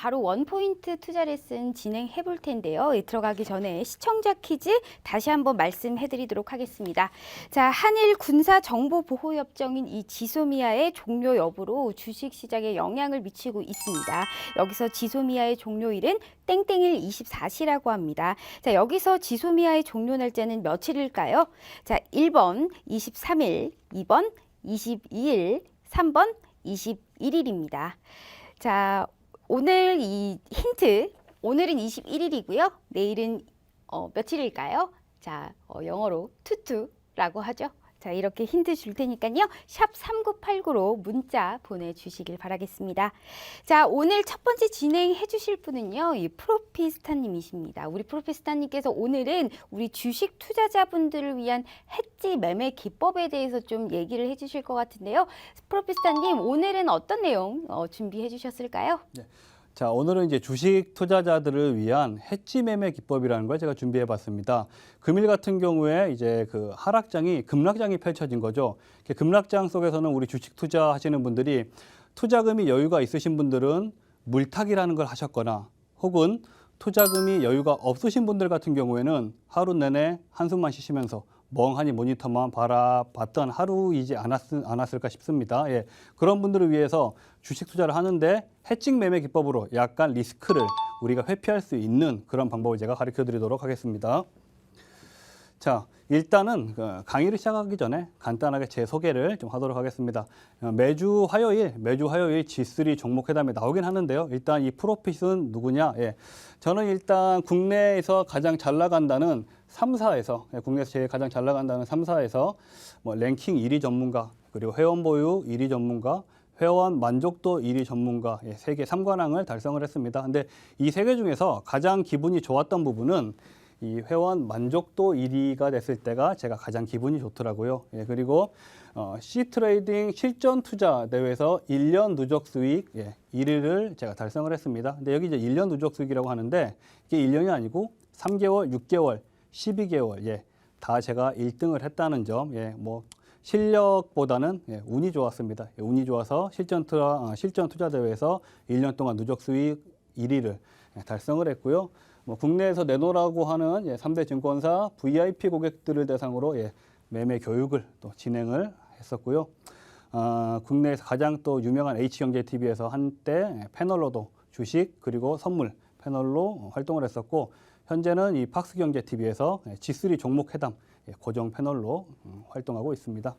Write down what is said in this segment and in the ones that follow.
바로 원포인트 투자 레슨 진행해 볼 텐데요. 들어가기 전에 시청자 퀴즈 다시 한번 말씀해 드리도록 하겠습니다. 자, 한일 군사 정보 보호 협정인 이 지소미아의 종료 여부로 주식 시장에 영향을 미치고 있습니다. 여기서 지소미아의 종료일은 땡땡일 24시라고 합니다. 자, 여기서 지소미아의 종료 날짜는 며칠일까요? 자, 1번 23일, 2번 22일, 3번 21일입니다. 자, 오늘 이 힌트, 오늘은 21일이고요. 내일은 며칠일까요? 자, 영어로 투투라고 하죠. 자, 이렇게 힌트 줄 테니까요. 샵 3989로 문자 보내주시길 바라겠습니다. 자, 오늘 첫 번째 진행해 주실 분은요. 이 프로피스타님이십니다. 우리 프로피스타님께서 오늘은 우리 주식 투자자분들을 위한 해지 매매 기법에 대해서 좀 얘기를 해 주실 것 같은데요. 프로피스타님, 오늘은 어떤 내용 준비해 주셨을까요? 네. 자, 오늘은 이제 주식 투자자들을 위한 해지 매매 기법이라는 걸 제가 준비해 봤습니다. 금일 같은 경우에 이제 그 하락장이 급락장이 펼쳐진 거죠. 급락장 속에서는 우리 주식 투자하시는 분들이 투자금이 여유가 있으신 분들은 물타기라는 걸 하셨거나 혹은 투자금이 여유가 없으신 분들 같은 경우에는 하루 내내 한숨만 쉬시면서 멍하니 모니터만 바라봤던 하루이지 않았을까 싶습니다. 예, 그런 분들을 위해서 주식 투자를 하는데 해칭 매매 기법으로 약간 리스크를 우리가 회피할 수 있는 그런 방법을 제가 가르쳐 드리도록 하겠습니다. 자, 일단은 강의를 시작하기 전에 간단하게 제 소개를 좀 하도록 하겠습니다. 매주 화요일 G3 종목 회담에 나오긴 하는데요. 일단 이 프로핏은 누구냐? 예, 저는 일단 국내에서 가장 잘 나간다는 3사에서 국내에서 제일 가장 잘 나간다는 3사에서 뭐 랭킹 1위 전문가, 그리고 회원 보유 1위 전문가, 회원 만족도 1위 전문가, 세계 3관왕을 달성을 했습니다. 근데 이 세 개 중에서 가장 기분이 좋았던 부분은 이 회원 만족도 1위가 됐을 때가 제가 가장 기분이 좋더라고요. 예, 그리고 C트레이딩 실전 투자 대회에서 1년 누적 수익 1위를 제가 달성을 했습니다. 근데 여기 이제 1년 누적 수익이라고 하는데 이게 1년이 아니고 3개월, 6개월, 12개월 다 제가 1등을 했다는 점, 뭐 실력보다는 운이 좋았습니다. 운이 좋아서 실전 투자 대회에서 1년 동안 누적 수익 1위를 달성을 했고요. 뭐 국내에서 내놓으라고 하는 3대 증권사 VIP 고객들을 대상으로 매매 교육을 또 진행을 했었고요. 국내에서 가장 또 유명한 H경제TV에서 한때 패널로도 주식 그리고 선물 패널로 활동을 했었고, 현재는 이 팍스경제TV에서 G3 종목 회담 고정 패널로 활동하고 있습니다.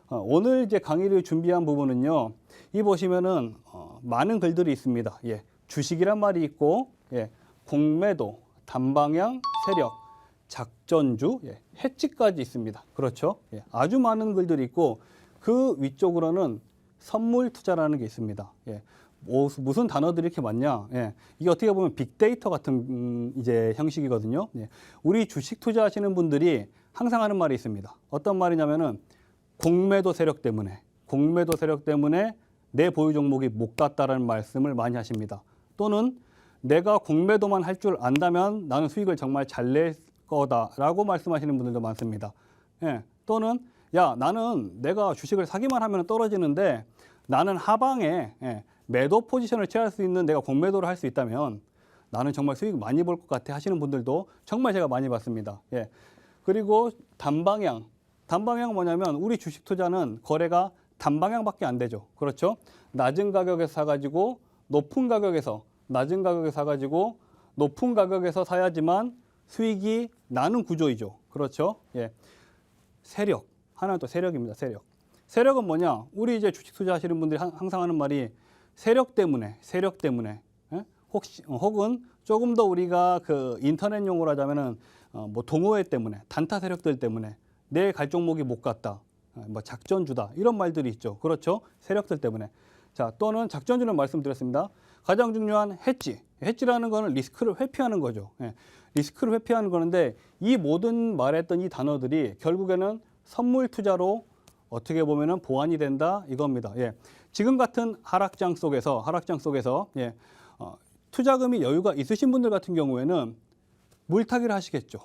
오늘 이제 강의를 준비한 부분은요, 이 보시면은 많은 글들이 있습니다. 주식이란 말이 있고, 공매도, 단방향, 세력, 작전주, 해지까지 있습니다. 그렇죠? 아주 많은 글들이 있고 그 위쪽으로는 선물 투자라는 게 있습니다. 무슨 단어들이 이렇게 많냐? 이게 어떻게 보면 빅데이터 같은 이제 형식이거든요. 우리 주식 투자하시는 분들이 항상 하는 말이 있습니다. 어떤 말이냐면은 공매도 세력 때문에 내 보유 종목이 못 갔다라는 말씀을 많이 하십니다. 또는 내가 공매도만 할 줄 안다면 나는 수익을 정말 잘 낼 거다라고 말씀하시는 분들도 많습니다. 또는 야, 나는 내가 주식을 사기만 하면 떨어지는데 나는 하방에 매도 포지션을 취할 수 있는 내가 공매도를 할 수 있다면 나는 정말 수익 많이 볼 것 같아 하시는 분들도 정말 제가 많이 봤습니다. 그리고 단방향 뭐냐면 우리 주식 투자는 거래가 단방향밖에 안 되죠. 그렇죠? 낮은 가격에서 사가지고 높은 가격에서 사가지고 높은 가격에서 사야지만 수익이 나는 구조이죠. 그렇죠? 세력. 하나는 또 세력입니다. 세력은 뭐냐? 우리 이제 주식 투자하시는 분들이 항상 하는 말이 세력 때문에. 혹은 조금 더 우리가 그 인터넷 용어로 하자면은 뭐 동호회 때문에, 단타 세력들 때문에 내 갈 종목이 못 갔다. 뭐 작전주다. 이런 말들이 있죠. 그렇죠? 세력들 때문에. 자, 또는 작전주는 말씀드렸습니다. 가장 중요한 해지라는 거는 리스크를 회피하는 거죠. 리스크를 회피하는 거는데 이 모든 말했던 이 단어들이 결국에는 선물 투자로 어떻게 보면은 보완이 된다 이겁니다. 지금 같은 하락장 속에서 투자금이 여유가 있으신 분들 같은 경우에는 물타기를 하시겠죠.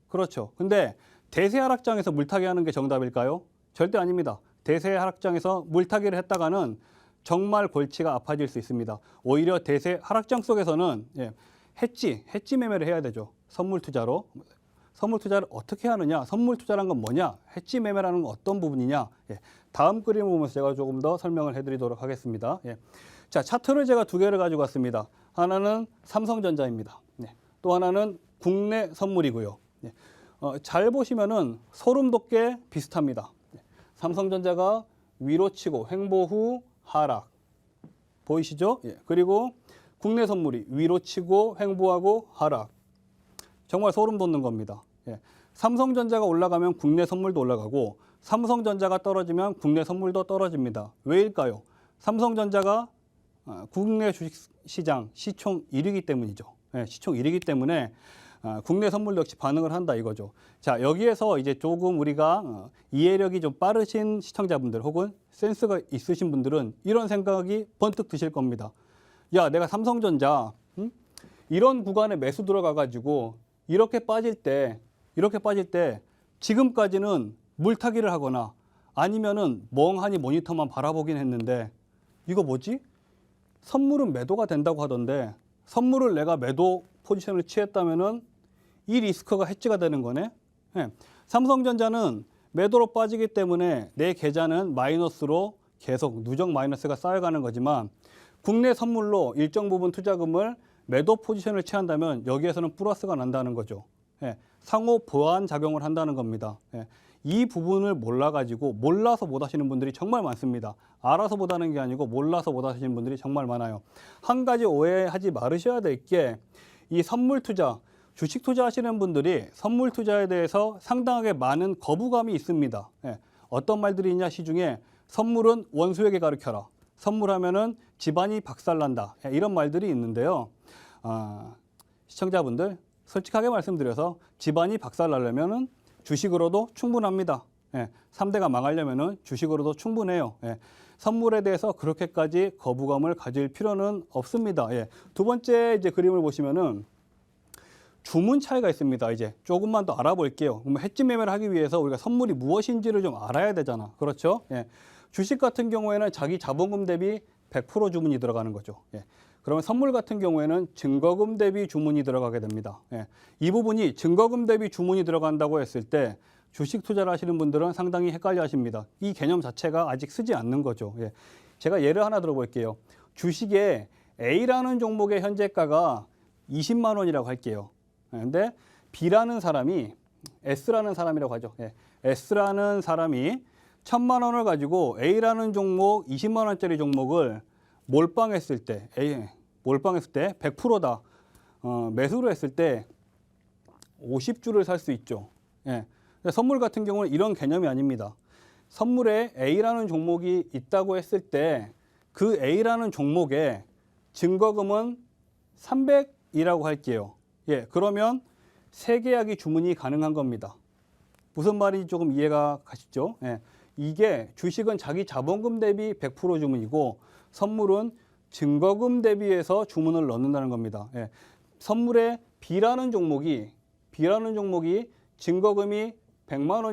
그렇죠. 근데 대세 하락장에서 물타기 하는 게 정답일까요? 절대 아닙니다. 대세 하락장에서 물타기를 했다가는 정말 골치가 아파질 수 있습니다. 오히려 대세 하락장 속에서는 해지 매매를 해야 되죠. 선물 투자로. 선물 투자를 어떻게 하느냐? 선물 투자란 건 뭐냐? 해지 매매라는 건 어떤 부분이냐? 다음 그림을 보면서 제가 조금 더 설명을 해드리도록 하겠습니다. 자, 차트를 제가 두 개를 가지고 왔습니다. 하나는 삼성전자입니다. 또 하나는 국내 선물이고요. 잘 보시면은 소름 돋게 비슷합니다. 삼성전자가 위로 치고 횡보 후 하락 보이시죠? 그리고 국내 선물이 위로 치고 횡보하고 하락. 정말 소름 돋는 겁니다. 삼성전자가 올라가면 국내 선물도 올라가고 삼성전자가 떨어지면 국내 선물도 떨어집니다. 왜일까요? 삼성전자가 국내 주식시장 시총 1위이기 때문이죠. 시총 1위이기 때문에 국내 선물 역시 반응을 한다 이거죠. 자, 여기에서 이제 조금 우리가 이해력이 좀 빠르신 시청자분들 혹은 센스가 있으신 분들은 이런 생각이 번뜩 드실 겁니다. 야, 내가 삼성전자 이런 구간에 매수 들어가가지고 이렇게 빠질 때 지금까지는 물타기를 하거나 아니면은 멍하니 모니터만 바라보긴 했는데 이거 뭐지? 선물은 매도가 된다고 하던데 선물을 내가 매도 포지션을 취했다면은 이 리스크가 해지가 되는 거네. 삼성전자는 매도로 빠지기 때문에 내 계좌는 마이너스로 계속 누적 마이너스가 쌓여가는 거지만 국내 선물로 일정 부분 투자금을 매도 포지션을 취한다면 여기에서는 플러스가 난다는 거죠. 상호 보완 작용을 한다는 겁니다. 이 부분을 몰라서 못 하시는 분들이 정말 많습니다. 알아서 못 하는 게 아니고 몰라서 못 하시는 분들이 정말 많아요. 한 가지 오해하지 말으셔야 될 게 이 선물 투자, 주식 투자하시는 분들이 선물 투자에 대해서 상당하게 많은 거부감이 있습니다. 어떤 말들이 있냐 시중에 선물은 원수에게 가르쳐라. 선물하면은 집안이 박살난다. 이런 말들이 있는데요. 시청자분들 솔직하게 말씀드려서 집안이 박살나려면은 주식으로도 충분합니다. 3대가 망하려면은 주식으로도 충분해요. 선물에 대해서 그렇게까지 거부감을 가질 필요는 없습니다. 두 번째 이제 그림을 보시면은 주문 차이가 있습니다. 이제 조금만 더 알아볼게요. 그럼 해지 매매를 하기 위해서 우리가 선물이 무엇인지를 좀 알아야 되잖아. 그렇죠? 주식 같은 경우에는 자기 자본금 대비 100% 주문이 들어가는 거죠. 그러면 선물 같은 경우에는 증거금 대비 주문이 들어가게 됩니다. 이 부분이 증거금 대비 주문이 들어간다고 했을 때 주식 투자를 하시는 분들은 상당히 헷갈려 하십니다. 이 개념 자체가 아직 쓰지 않는 거죠. 제가 예를 하나 들어볼게요. 주식의 A라는 종목의 현재가가 20만 원이라고 할게요. 근데 B라는 사람이 S라는 사람이라고 하죠. S라는 사람이 1,000만 원을 가지고 A라는 종목 20만 원짜리 종목을 몰빵했을 때 100%다 매수를 했을 때 50주를 살 수 있죠. 선물 같은 경우는 이런 개념이 아닙니다. 선물에 A라는 종목이 있다고 했을 때 그 A라는 종목의 증거금은 300이라고 할게요. 그러면 3계약이 주문이 가능한 겁니다. 무슨 말인지 조금 이해가 가시죠? 이게 주식은 자기 자본금 대비 100% 주문이고 선물은 증거금 대비해서 주문을 넣는다는 겁니다. 선물에 B라는 종목이 증거금이 100만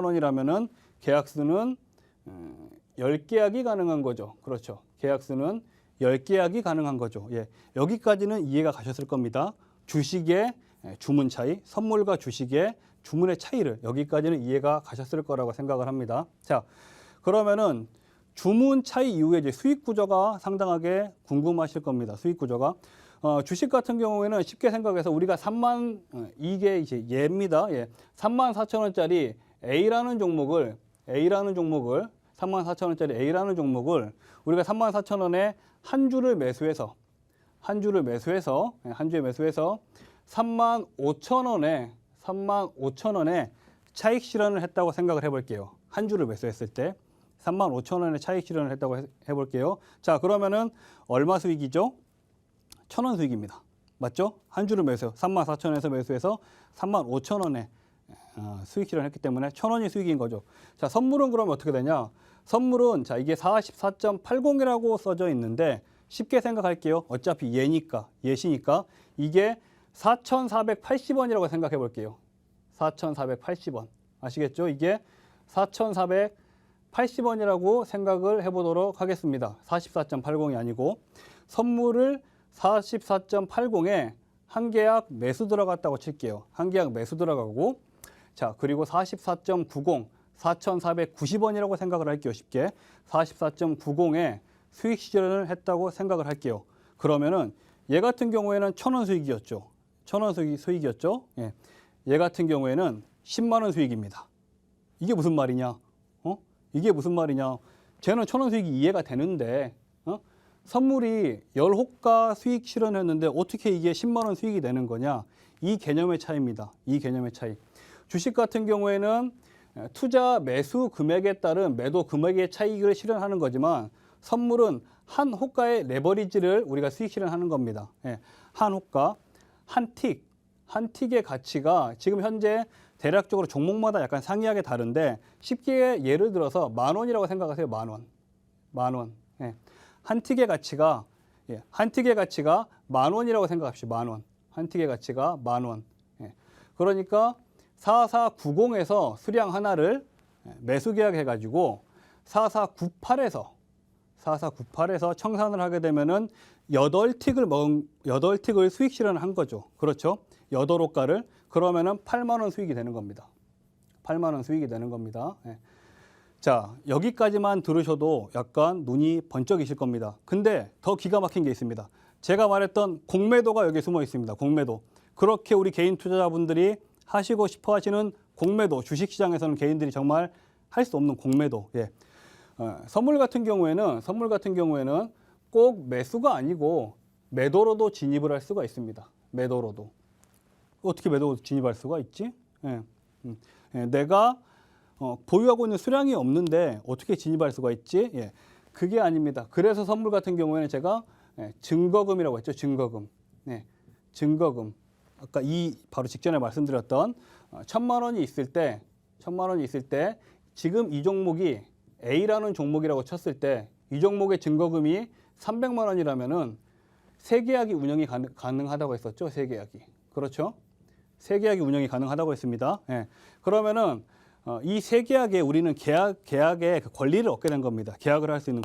원이라면은 계약수는 10계약이 가능한 거죠. 그렇죠. 계약수는 10계약이 가능한 거죠. 여기까지는 이해가 가셨을 겁니다. 주식의 주문 차이, 선물과 주식의 주문의 차이를 여기까지는 이해가 가셨을 거라고 생각을 합니다. 자, 그러면은 주문 차이 이후에 이제 수익 구조가 상당하게 궁금하실 겁니다. 수익 구조가. 주식 같은 경우에는 쉽게 생각해서 우리가 이게 이제 예입니다. 34,000원짜리 A라는 종목을 34,000원짜리 A라는 종목을 우리가 34,000원에 한 주에 매수해서 35,000원에 차익 실현을 했다고 생각을 해볼게요. 한 주를 매수했을 때 35,000원에 차익 실현을 했다고 해볼게요. 자, 그러면은 얼마 수익이죠? 1,000원 수익입니다. 맞죠? 한 주를 34,000원에서 매수해서 35,000원에 수익 실현했기 때문에 1,000원이 수익인 거죠. 자, 선물은 그러면 어떻게 되냐? 선물은 자, 이게 44.80이라고 써져 있는데 쉽게 생각할게요. 어차피 예시니까 이게 4,480원이라고 생각해 볼게요. 4,480원. 아시겠죠? 이게 4,480 80원이라고 생각을 해보도록 하겠습니다. 44.80이 아니고 선물을 44.80에 한 계약 매수 들어갔다고 칠게요. 한 계약 매수 들어가고 자 그리고 44.90 4,490원이라고 생각을 할게요. 쉽게 44.90에 수익 실현을 했다고 생각을 할게요. 그러면은 얘 같은 경우에는 1,000원 수익이었죠. 1,000원 수익이었죠. 예. 얘 같은 경우에는 10만 원 수익입니다. 이게 무슨 말이냐? 이게 무슨 말이냐? 쟤는 1,000원 수익이 이해가 되는데 선물이 10호가 수익 실현했는데 어떻게 이게 10만 원 수익이 되는 거냐? 이 개념의 차이입니다. 이 개념의 차이. 주식 같은 경우에는 투자 매수 금액에 따른 매도 금액의 차익을 실현하는 거지만 선물은 한 호가의 레버리지를 우리가 수익 실현하는 겁니다. 예, 한 호가, 한 틱의 가치가 지금 현재 대략적으로 종목마다 약간 상이하게 다른데 쉽게 예를 들어서 10,000원이라고 생각하세요. 10,000원. 예. 한 틱의 가치가 10,000원이라고 생각합시다. 10,000원. 한 틱의 가치가 10,000원. 예. 그러니까 4490에서 수량 하나를 매수 계약해 가지고 4498에서 청산을 하게 되면은 8틱을 수익 실현을 한 거죠. 그렇죠? 8호가를 그러면은 8만 원 수익이 되는 겁니다. 8만 원 수익이 되는 겁니다. 예. 자, 여기까지만 들으셔도 약간 눈이 번쩍이실 겁니다. 근데 더 기가 막힌 게 있습니다. 제가 말했던 공매도가 여기에 숨어 있습니다. 공매도. 그렇게 우리 개인 투자자분들이 하시고 싶어 하시는 공매도, 주식시장에서는 개인들이 정말 할 수 없는 공매도. 예. 선물 같은 경우에는 꼭 매수가 아니고 매도로도 진입을 할 수가 있습니다. 매도로도. 어떻게 매도로 진입할 수가 있지? 예. 내가 보유하고 있는 수량이 없는데 어떻게 진입할 수가 있지? 예. 그게 아닙니다. 그래서 선물 같은 경우에는 제가 증거금이라고 했죠. 증거금. 네. 증거금. 아까 바로 직전에 말씀드렸던 1,000만 원이 있을 때 지금 이 종목이 A라는 종목이라고 쳤을 때 이 종목의 증거금이 300만 원이라면은 세 계약이 운영이 가능하다고 했었죠. 세 계약이. 그렇죠? 세 계약이 운영이 가능하다고 했습니다. 예. 그러면은 이 세 계약에 우리는 계약의 그 권리를 얻게 된 겁니다. 계약을 할 수 있는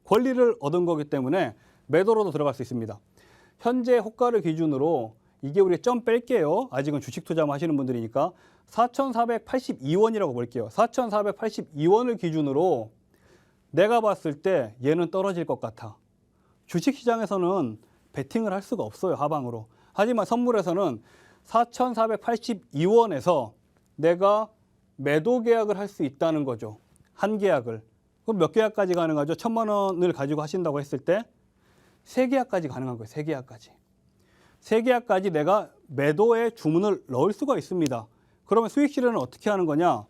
권리를 얻은 거기 때문에 매도로도 들어갈 수 있습니다. 현재 호가를 기준으로 이게 우리 점 뺄게요. 아직은 주식 투자만 하시는 분들이니까 4,482원이라고 볼게요. 4,482원을 기준으로 내가 봤을 때 얘는 떨어질 것 같아. 주식시장에서는 베팅을 할 수가 없어요. 하방으로. 하지만 선물에서는 4,482원에서 내가 매도 계약을 할 수 있다는 거죠. 한 계약을. 그럼 몇 계약까지 가능하죠? 1,000만 원을 가지고 하신다고 했을 때 세 계약까지 가능한 거예요. 세 계약까지. 세 계약까지 내가 매도에 주문을 넣을 수가 있습니다. 그러면 수익 실현은 어떻게 하는 거냐?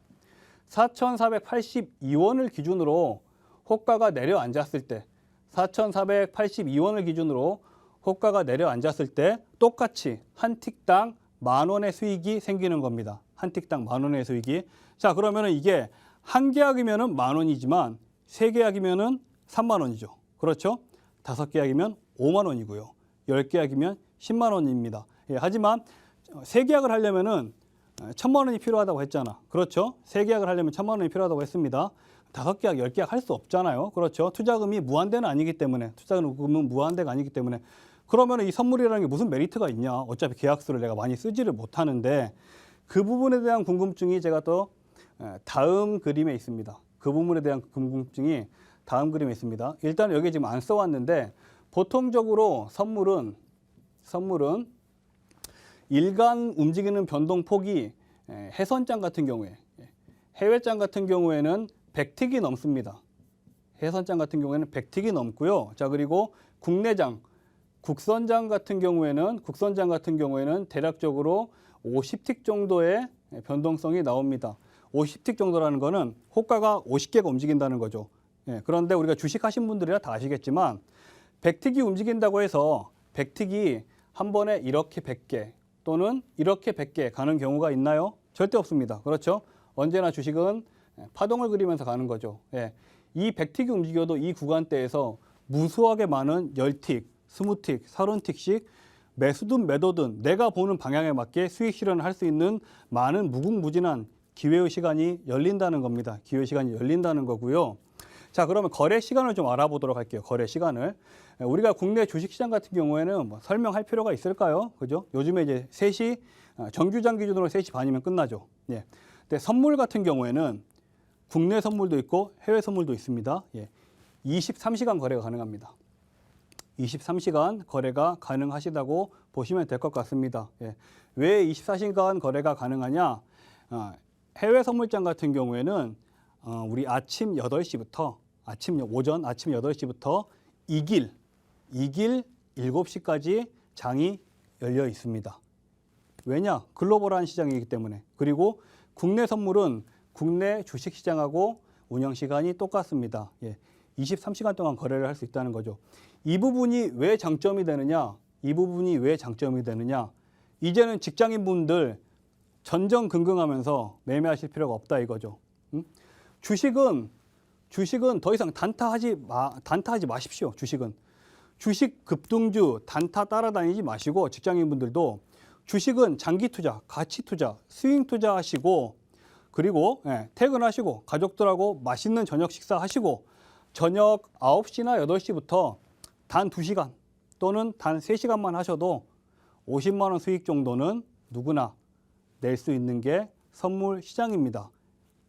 4,482원을 기준으로 호가가 내려앉았을 때 4,482원을 기준으로 호가가 내려앉았을 때 똑같이 한 틱당 10,000원의 수익이 생기는 겁니다. 한 틱당 10,000원의 수익이. 자, 그러면은 이게 한 계약이면은 10,000원이지만 세 계약이면은 3만 원이죠. 그렇죠? 5계약이면 5만 원이고요. 10계약이면 10만 원입니다. 예, 하지만 세 계약을 하려면은 1,000만 원이 필요하다고 했잖아. 그렇죠? 세 계약을 하려면 1,000만 원이 필요하다고 했습니다. 5계약, 10계약 할 수 없잖아요. 그렇죠? 투자금이 무한대는 아니기 때문에, 투자금은 무한대가 아니기 때문에. 그러면 이 선물이라는 게 무슨 메리트가 있냐? 어차피 계약수를 내가 많이 쓰지를 못하는데 그 부분에 대한 궁금증이 제가 또 다음 그림에 있습니다. 그 부분에 대한 궁금증이 다음 그림에 있습니다. 일단 여기 지금 안 써왔는데 보통적으로 선물은 일간 움직이는 변동폭이 해선장 같은 경우에 해외장 같은 경우에는 100틱이 넘습니다. 해선장 같은 경우에는 100틱이 넘고요. 자, 그리고 국선장 같은 경우에는 대략적으로 50틱 정도의 변동성이 나옵니다. 50틱 정도라는 거는 호가가 50개가 움직인다는 거죠. 그런데 우리가 주식하신 분들이라 다 아시겠지만 100틱이 움직인다고 해서 100틱이 한 번에 이렇게 100개 또는 이렇게 100개 가는 경우가 있나요? 절대 없습니다. 그렇죠? 언제나 주식은 파동을 그리면서 가는 거죠. 이 100틱이 움직여도 이 구간대에서 무수하게 많은 10틱, 20틱, 30틱씩 매수든 매도든 내가 보는 방향에 맞게 수익 실현을 할 수 있는 많은 무궁무진한 기회의 시간이 열린다는 겁니다. 기회 시간이 열린다는 거고요. 자, 그러면 거래 시간을 좀 알아보도록 할게요. 거래 시간을. 우리가 국내 주식시장 같은 경우에는 뭐 설명할 필요가 있을까요? 그죠? 요즘에 이제 3시, 정규장 기준으로 3시 반이면 끝나죠. 예. 근데 선물 같은 경우에는 국내 선물도 있고 해외 선물도 있습니다. 예. 23시간 거래가 가능합니다. 23시간 거래가 가능하시다고 보시면 될 것 같습니다. 예. 왜 24시간 거래가 가능하냐? 해외 선물장 같은 경우에는 우리 아침 8시부터 오전 아침 8시부터 이길 7시까지 장이 열려 있습니다. 왜냐? 글로벌한 시장이기 때문에. 그리고 국내 선물은 국내 주식시장하고 운영시간이 똑같습니다. 예. 23시간 동안 거래를 할 수 있다는 거죠. 이 부분이 왜 장점이 되느냐? 이제는 직장인분들 전전긍긍하면서 매매하실 필요가 없다 이거죠. 주식은 더 이상 단타하지 마십시오. 주식 급등주 단타 따라다니지 마시고 직장인분들도 주식은 장기 투자, 가치 투자, 스윙 투자하시고 그리고 퇴근하시고 가족들하고 맛있는 저녁 식사하시고 저녁 9시나 8시부터 단 2시간 또는 단 3시간만 하셔도 50만 원 수익 정도는 누구나 낼 수 있는 게 선물 시장입니다.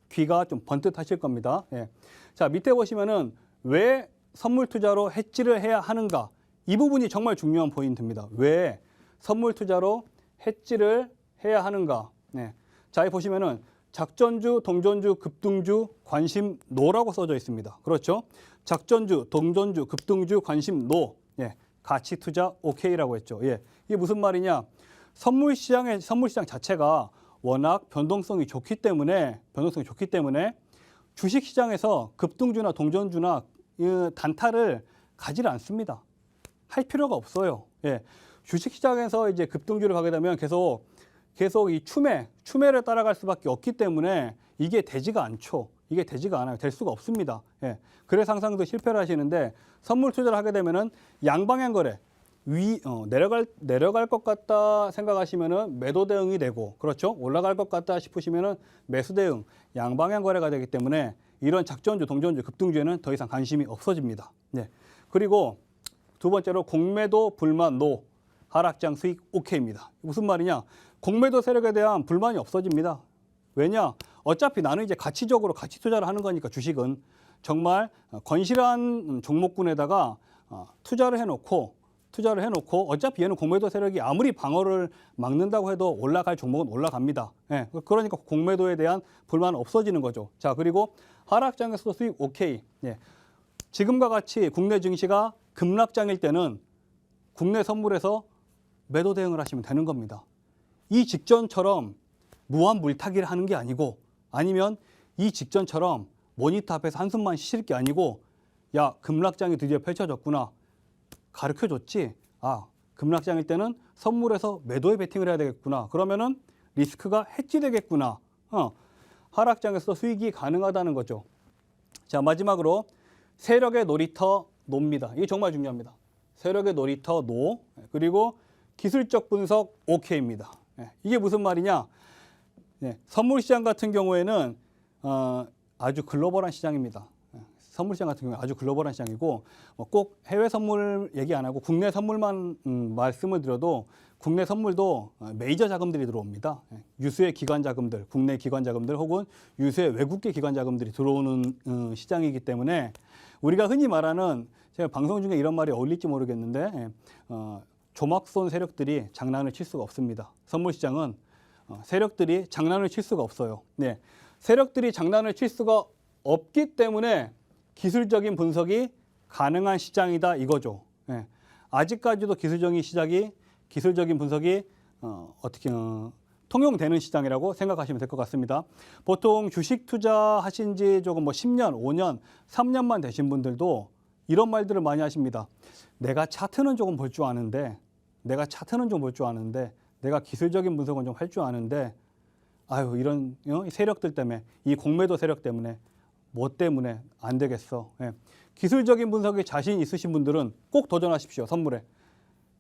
귀가 좀 번뜩하실 겁니다. 예. 자, 밑에 보시면은 왜 선물 투자로 해지를 해야 하는가? 이 부분이 정말 중요한 포인트입니다. 왜 선물 투자로 해지를 해야 하는가? 네. 자, 여기 보시면은 작전주, 동전주, 급등주, 관심 노라고 써져 있습니다. 그렇죠? 작전주, 동전주, 급등주, 관심 노. 예. 가치 투자 오케이라고 했죠. 예. 이게 무슨 말이냐? 선물 시장 자체가 워낙 변동성이 좋기 때문에 주식 시장에서 급등주나 동전주나 단타를 가지를 않습니다. 할 필요가 없어요. 예. 주식 시장에서 이제 급등주를 가게 되면 계속 이 추매를 따라갈 수밖에 없기 때문에 이게 되지가 않죠. 이게 되지가 않아요. 될 수가 없습니다. 예. 그래서 항상 실패를 하시는데 선물 투자를 하게 되면은 양방향 거래. 내려갈 것 같다 생각하시면은 매도 대응이 되고, 그렇죠? 올라갈 것 같다 싶으시면은 매수 대응, 양방향 거래가 되기 때문에 이런 작전주, 동전주, 급등주에는 더 이상 관심이 없어집니다. 네. 그리고 두 번째로 공매도 불만 노, 하락장 수익 오케이입니다. 무슨 말이냐? 공매도 세력에 대한 불만이 없어집니다. 왜냐? 어차피 나는 이제 가치적으로 가치 투자를 하는 거니까 주식은 정말 건실한 종목군에다가 투자를 해놓고 어차피 얘는 공매도 세력이 아무리 방어를 막는다고 해도 올라갈 종목은 올라갑니다. 예, 그러니까 공매도에 대한 불만은 없어지는 거죠. 자, 그리고 하락장에서도 수익 오케이. 예, 지금과 같이 국내 증시가 급락장일 때는 국내 선물에서 매도 대응을 하시면 되는 겁니다. 이 직전처럼 무한 물타기를 하는 게 아니고 아니면 이 직전처럼 모니터 앞에서 한숨만 쉬실 게 아니고 야, 급락장이 드디어 펼쳐졌구나. 가르쳐줬지. 아, 급락장일 때는 선물에서 매도에 베팅을 해야 되겠구나. 그러면은 리스크가 해지되겠구나. 하락장에서 수익이 가능하다는 거죠. 자, 마지막으로 세력의 놀이터 노입니다. 이게 정말 중요합니다. 세력의 놀이터 노, 그리고 기술적 분석 오케이입니다. 이게 무슨 말이냐? 선물 시장 같은 경우에는 아주 글로벌한 시장입니다. 선물 시장 같은 경우는 아주 글로벌한 시장이고 꼭 해외 선물 얘기 안 하고 국내 선물만 말씀을 드려도 국내 선물도 메이저 자금들이 들어옵니다. 유수의 기관 자금들, 국내 기관 자금들 혹은 유수의 외국계 기관 자금들이 들어오는 시장이기 때문에 우리가 흔히 말하는 제가 방송 중에 이런 말이 어울릴지 모르겠는데 조막손 세력들이 장난을 칠 수가 없습니다. 선물 시장은 세력들이 장난을 칠 수가 없어요. 네, 세력들이 장난을 칠 수가 없기 때문에 기술적인 분석이 가능한 시장이다 이거죠. 예. 아직까지도 기술적인 분석이 어떻게 통용되는 시장이라고 생각하시면 될 것 같습니다. 보통 주식 투자하신 지 조금 10년, 5년, 3년만 되신 분들도 이런 말들을 많이 하십니다. 내가 차트는 조금 볼 줄 아는데, 내가 기술적인 분석은 좀 할 줄 아는데, 아유 이런 세력들 때문에, 이 공매도 세력 때문에 뭐 때문에 안 되겠어. 예. 기술적인 분석에 자신 있으신 분들은 꼭 도전하십시오. 선물에.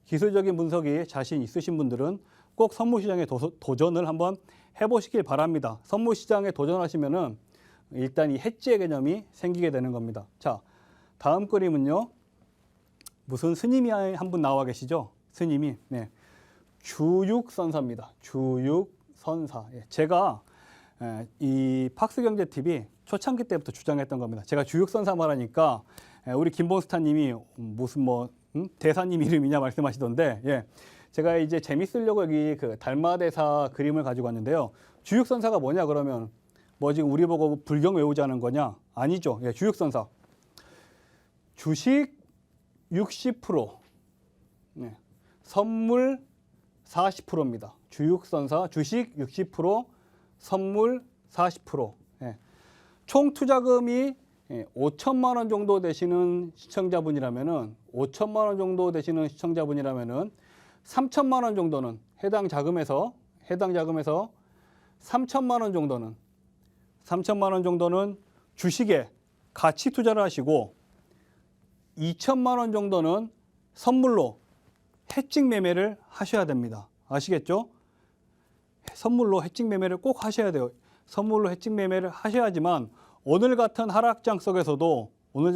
기술적인 분석이 자신 있으신 분들은 꼭 선물 시장에 도전을 한번 해보시길 바랍니다. 선물 시장에 도전하시면은 일단 이 해지의 개념이 생기게 되는 겁니다. 자, 다음 그림은요. 무슨 스님이 한 분 나와 계시죠? 스님이. 네. 주육선사입니다. 주육선사. 예, 제가 이 팍스경제TV 초창기 때부터 주장했던 겁니다. 제가 주육선사 말하니까 우리 김봉스타님이 무슨 뭐 대사님 이름이냐 말씀하시던데, 예, 제가 이제 재밌으려고 여기 그 달마대사 그림을 가지고 왔는데요. 주육선사가 뭐냐 그러면 뭐 지금 우리 보고 불경 외우자는 거냐? 아니죠. 예, 주육선사. 주식 60%, 네, 선물 40%입니다. 주육선사 주식 60%, 선물 40%. 예. 총 투자금이 5천만 원 정도 되시는 시청자분이라면은 5천만 원 정도 되시는 시청자분이라면은 3천만 원 정도는 해당 자금에서 3천만 원 정도는 주식에 가치 투자를 하시고 2천만 원 정도는 선물로 해칭 매매를 하셔야 됩니다. 아시겠죠? 선물로 해칭 매매를 꼭 하셔야 돼요. 선물로 해칭 매매를 하셔야지만 오늘 같은 하락장 속에서도 어느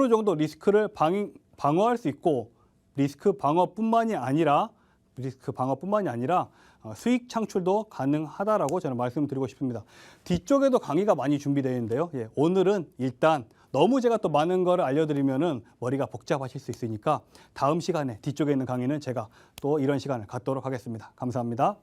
정도 리스크를 방어할 수 있고 리스크 방어뿐만이 아니라 수익 창출도 가능하다라고 저는 말씀드리고 싶습니다. 뒤쪽에도 강의가 많이 준비되어 있는데요. 예, 오늘은 일단 너무 제가 또 많은 걸 알려드리면은 머리가 복잡하실 수 있으니까 다음 시간에 뒤쪽에 있는 강의는 제가 또 이런 시간을 갖도록 하겠습니다. 감사합니다.